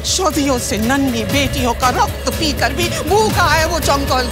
सदियों से नन्ही बेटियों का रक्त पीकर भी भूखा है वो जंगल।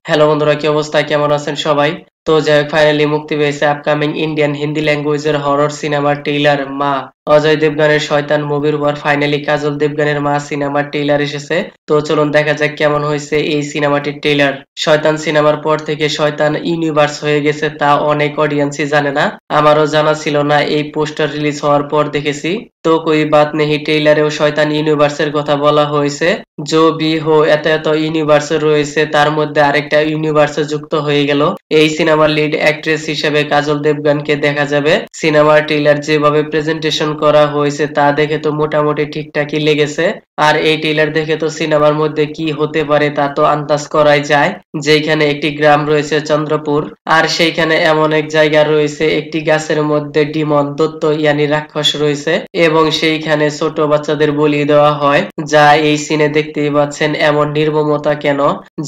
হ্যালো বন্ধুরা, কি অবস্থা? কেমন আছেন সবাই? তো যাই হোক, ফাইনালি মুক্তি পেয়েছে আপকামিং ইন্ডিয়ান হিন্দি ল্যাঙ্গুয়েজের হরর সিনেমার ট্রেইলার মা। অজয় দেবগনের শয়তান মুভির পর ফাইনালি কাজল দেবগনের মা সিনেমার ট্রেইলার এসেছে। তো চলুন দেখা যাক কেমন হয়েছে এই সিনেমাটির ট্রেইলার। শয়তান সিনেমার পর থেকে শয়তান ইউনিভার্স হয়ে গেছে তা অনেক অডিয়েন্সই জানে না, আমারও জানা ছিল না, এই পোস্টার রিলিজ হওয়ার পর দেখেছি। তো কোই বাত নেই, ট্রেইলারেও শয়তান ইউনিভার্সের কথা বলা হয়েছে। জো বি হো, এত এত ইউনিভার্স রয়েছে, তার মধ্যে আরেকটা ইউনিভার্স যুক্ত হয়ে গেল। এই সিনেমার লিড অ্যাক্ট্রেস হিসেবে কাজল দেবগনকে দেখা যাবে। সিনেমার ট্রেইলার যেভাবে প্রেজেন্টেশন করা হয়েছে তা দেখে তো মোটামুটি ঠিকঠাকই লেগেছে। আর এই ট্রেইলার দেখে তো সিনেমার মধ্যে কি হতে পারে তা তো আন্দাজ করাই যায়। যেখানে একটি গ্রাম রয়েছে চন্দ্রপুর, আর সেইখানে এমন এক জায়গা রয়েছে একটি গাছের মধ্যে ডিমন দত্ত ইয়ানি রাক্ষস রয়েছে, এবং সেইখানে ছোট বাচ্চাদের বলি দেওয়া হয়, যা এই সিনে দেখতেই পাচ্ছেন। এমন নির্মমতা কেন?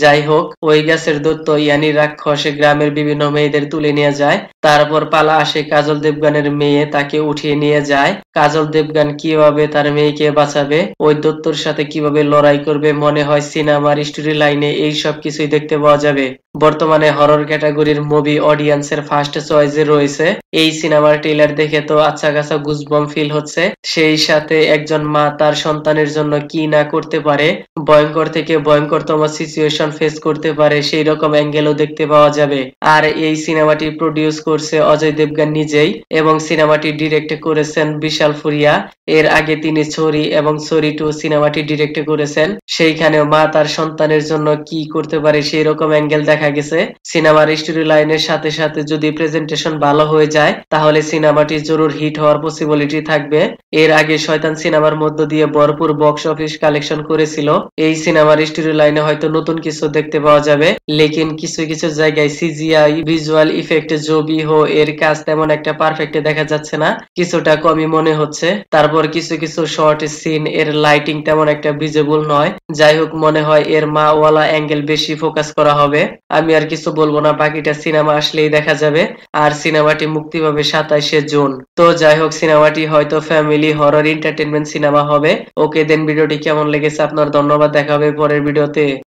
যাই হোক, ওই গাছের দত্ত ইয়ানি রাক্ষস গ্রামের বিভিন্ন মেয়েদের তুলে নিয়ে যায়। তারপর পালা আসে কাজল দেবগনের মেয়ে, তাকে উঠিয়ে নিয়ে যায়। কাজল দেবগন কিভাবে তার মেয়েকে বাঁচাবে, ওই দত্তর সাথে কিভাবে লড়াই করবে, মনে হয় সিনেমার স্টোরি লাইনে এই সব কিছুই দেখতে পাওয়া যাবে। বর্তমানে হরর ক্যাটাগরির মুভি অডিয়েন্সের ফার্স্ট চয়েসে রয়েছে। এই সিনেমার ট্রেইলার দেখে তো আচ্ছা কাছা গুজবম ফিল হচ্ছে। সেই সাথে একজন মা তার সন্তানের জন্য কি না করতে পারে, ভয়ঙ্কর থেকে ভয়ঙ্করতম সিচুয়েশন ফেস করতে পারে, সেই রকম অ্যাঙ্গেলও দেখতে পাওয়া যাবে। আর এই সিনেমাটি প্রডিউস করছে অজয় দেবগন নিজেই, এবং সিনেমাটি ডিরেক্ট করেছেন বিশাল ফুরিয়া। এর আগে তিনি ছড়ি এবং ছড়ি 2 সিনেমাটি ডিরেক্ট করেছেন। সেইখানেও মা তার সন্তানের জন্য কি করতে পারে সেই রকম অ্যাঙ্গেল দেখা গেছে। সিনেমার স্টোরি লাইনের সাথে সাথে যদি প্রেজেন্টেশন ভালো হয়ে যায় তাহলে সিনেমাটি জরুর হিট হওয়ার পসিবিলিটি থাকবে। এর আগে শয়তান সিনেমার মধ্য দিয়ে ভরপুর বক্স অফিস কালেকশন করেছিল। এই সিনেমার স্টোরি লাইনে হয়তো নতুন কিছু দেখতে পাওয়া যাবে, লেকিন কিছু কিছু জায়গায় সিজিআই ভিজুয়াল ইফেক্ট জবি হো এর কাজ তেমন একটা পারফেক্ট দেখা যাচ্ছে না, কিছুটা কমই মনে হচ্ছে। তারপর কিছু কিছু শর্ট সিন এর লাইটিং তেমন একটা ভিজিবল নয়। যাই হোক, মনে হয় এর মা ওয়ালা অ্যাঙ্গেল বেশি ফোকাস করা হবে। আমি আর কিছু বলবো না, বাকিটা সিনেমা আসলেই দেখা যাবে। আর সিনেমাটি মুক্তি পাবে 27শে জুন। তো যাই হোক, সিনেমাটি হয়তো ফ্যামিলি হরর এন্টারটেইনমেন্ট সিনেমা হবে। ওকে দেন, ভিডিওটি কেমন লেগেছে আপনার? ধন্যবাদ, দেখা হবে পরের ভিডিওতে।